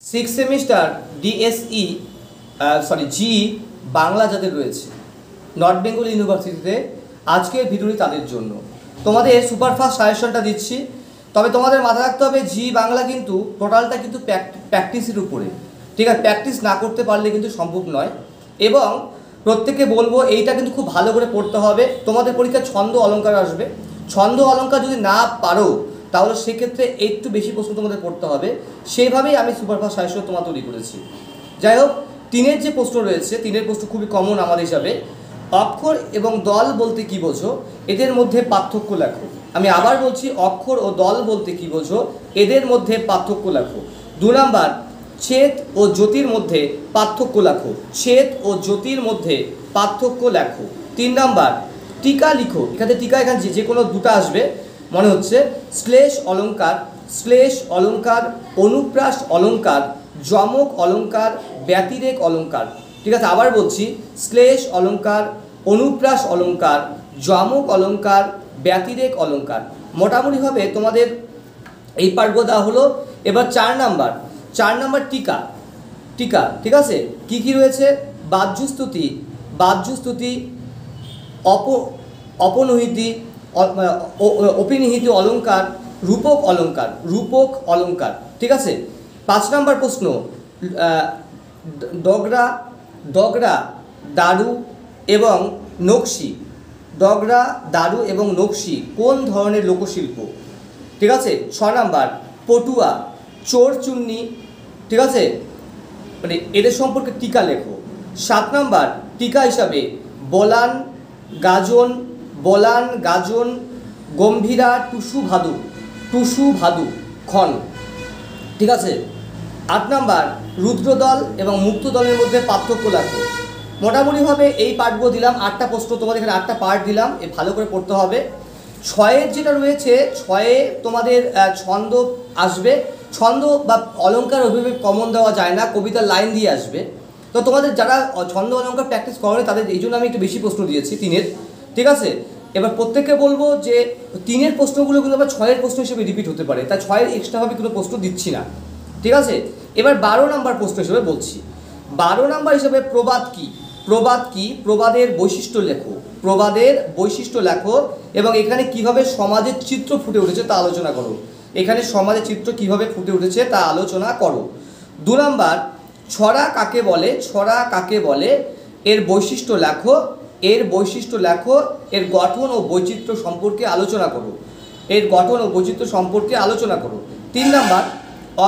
Six semester DSE জি বাংলা যাদের রয়েছে north Bengal ইউনিভার্সিটিতে আজকের ভিডিওটি তাদের জন্য। তোমাদের সুপারফাস্ট সাজেশনটা দিচ্ছি, তবে তোমাদের মাথায় রাখতে হবে জি বাংলা কিন্তু টোটালটা কিন্তু প্র্যাকটিসের উপরে, ঠিক আছে? প্র্যাকটিস না করতে পারলে কিন্তু সম্ভব নয়। এবং প্রত্যেককে বলবো এইটা কিন্তু খুব ভালো করে পড়তে হবে। তোমাদের পরীক্ষায় ছন্দ অলঙ্কার আসবে, ছন্দ অলঙ্কার যদি না পারো তাহলে সেক্ষেত্রে একটু বেশি প্রশ্ন তোমাদের পড়তে হবে। সেইভাবেই আমি সুপারফাস্ট সাজেশন তোমার তৈরি করেছি। যাই হোক, তিনের যে প্রশ্ন রয়েছে, তিনের প্রশ্ন খুবই কমন আমাদের হিসাবে। অক্ষর এবং দল বলতে কি বোঝো, এদের মধ্যে পার্থক্য লেখো। আমি আবার বলছি, অক্ষর ও দল বলতে কি বোঝো, এদের মধ্যে পার্থক্য লেখো। 2 নাম্বার, ছেদ ও জ্যোতির মধ্যে পার্থক্য লেখো। ছেদ ও জ্যোতির মধ্যে পার্থক্য লেখো। 3 নাম্বার, টিকা লিখো। এখানে টিকা এখানে যে কোনো দুটো আসবে মনে হচ্ছে। শ্লেষ অলঙ্কার, শ্লেষ অলঙ্কার, অনুপ্রাস অলঙ্কার, যমক অলঙ্কার, ব্যতিরেক অলঙ্কার। ঠিক আছে, আবার বলছি, শ্লেষ অলঙ্কার, অনুপ্রাস অলঙ্কার, যমক অলঙ্কার, ব্যতিরেক অলঙ্কার। মোটামুটিভাবে তোমাদের এই পাঠগুলো দেওয়া হলো। এবার 4 নাম্বার টিকা। টিকা, ঠিক আছে, কি কি রয়েছে? বাহ্যস্তুতি, বাহ্যস্তুতি, অপনিহিতি, অপিনিহিত অলঙ্কার, রূপক অলঙ্কার, রূপক অলঙ্কার। ঠিক আছে। 5 নাম্বার প্রশ্ন, ডগরা, দারু এবং নকশি। ডগরা, দারু এবং নকশি কোন ধরনের লোকশিল্প? ঠিক আছে। 6 নাম্বার, পটুয়া, চোর চুন্নি। ঠিক আছে, মানে এদের সম্পর্কে টিকা লেখো। 7 নাম্বার, টিকা হিসাবে বলান, গাজন, গম্ভীরা, টুসু ভাদু খন। ঠিক আছে। 8 নাম্বার, রুদ্রদল এবং মুক্ত দলের মধ্যে পার্থক্য লেখো। মোটামুটিভাবে এই পার্টগুলো দিলাম, 8টা প্রশ্ন তোমাদের এখানে 8টা পার্ট দিলাম, এ ভালো করে পড়তে হবে। 6-এর যেটা রয়েছে, 6-এ তোমাদের ছন্দ আসবে। ছন্দ বা অলঙ্কার ওইভাবে কমন দেওয়া যায় না, কবিতার লাইন দিয়ে আসবে। তো তোমাদের যারা ছন্দ অলঙ্কার প্র্যাকটিস করেনি তাদের এই জন্য আমি একটু বেশি প্রশ্ন দিয়েছি 3-এর। ঠিক আছে। এবার প্রত্যেককে বলবো যে 3-এর প্রশ্নগুলো কিন্তু আবার 6-এর প্রশ্ন হিসেবে রিপিট হতে পারে, তাই 6-এর এক্সট্রাভাবে কোনো প্রশ্ন দিচ্ছি না। ঠিক আছে। এবার 12 নাম্বার প্রশ্ন হিসেবে বলছি। 12 নাম্বার হিসেবে প্রবাদ কি? প্রবাদ কি? প্রবাদের বৈশিষ্ট্য লেখো। প্রবাদের বৈশিষ্ট্য লেখো এবং এখানে কিভাবে সমাজের চিত্র ফুটে উঠেছে তা আলোচনা করো। এখানে সমাজের চিত্র কিভাবে ফুটে উঠেছে তা আলোচনা করো। 2 নাম্বার, ছড়া কাকে বলে? ছড়া কাকে বলে? এর বৈশিষ্ট্য লেখো। এর বৈশিষ্ট্য লেখো। এর গঠন ও বৈচিত্র্য সম্পর্কে আলোচনা করো। এর গঠন ও বৈচিত্র্য সম্পর্কে আলোচনা করো। 3 নাম্বার,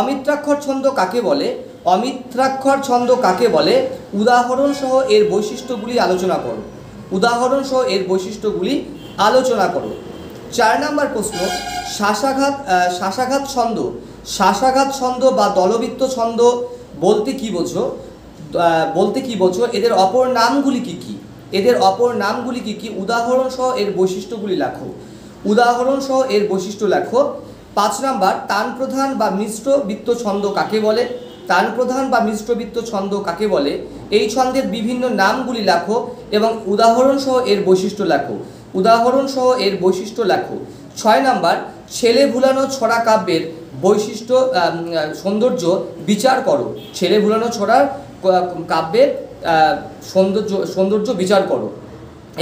অমিত্রাক্ষর ছন্দ কাকে বলে? অমিত্রাক্ষর ছন্দ কাকে বলে? উদাহরণ সহ এর বৈশিষ্ট্যগুলি আলোচনা করো। উদাহরণ সহ এর বৈশিষ্ট্যগুলি আলোচনা করো। 4 নাম্বার প্রশ্ন, শ্বাসাঘাত ছন্দ। শ্বাসাঘাত ছন্দ বা দলবৃত্ত ছন্দ বলতে কি বোঝো? এদের অপর নামগুলি কি কি? এদের অপর নামগুলি কি কি? উদাহরণ সহ এর বৈশিষ্ট্যগুলি লেখো। উদাহরণ সহ এর বৈশিষ্ট্য লেখো। 5 নাম্বার, তান প্রধান বা মিশ্র বৃত্ত ছন্দ কাকে বলে? তান প্রধান বা মিশ্র বৃত্ত ছন্দ কাকে বলে? এই ছন্দের বিভিন্ন নামগুলি লেখো এবং উদাহরণ সহ এর বৈশিষ্ট্য লেখো। উদাহরণ সহ এর বৈশিষ্ট্য লেখো। 6 নাম্বার, ছেলে ভুলানো ছড়া কাব্যের বৈশিষ্ট্য সৌন্দর্য বিচার করো। ছেলে ভুলানো ছড়ার কাব্যের সৌন্দর্য বিচার করো।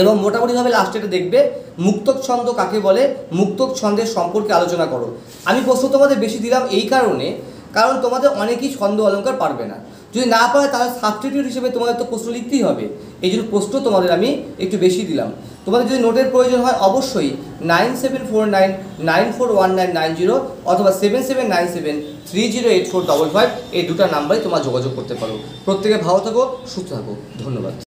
এবং মোটামুটিভাবে লাস্টেটা দেখবে, মুক্তক ছন্দ কাকে বলে? মুক্তক ছন্দের সম্পর্কে আলোচনা করো। আমি প্রশ্ন তোমাদের বেশি দিলাম এই কারণ তোমাদের অনেকেই ছন্দ অলঙ্কার পারবে না। যদি না পারে তাহলে সাবস্টিটিউট হিসেবে তোমাদের তো প্রশ্ন লিখতেই হবে, এই জন্য প্রশ্ন তোমাদের আমি একটু বেশি দিলাম। তোমাদের যদি নোটের প্রয়োজন হয় অবশ্যই 9749941990 অথবা 7797308455 এই দুটো নাম্বারে তোমরা যোগাযোগ করতে পারো। প্রত্যেকে ভালো থাকো, সুস্থ থাকো। ধন্যবাদ।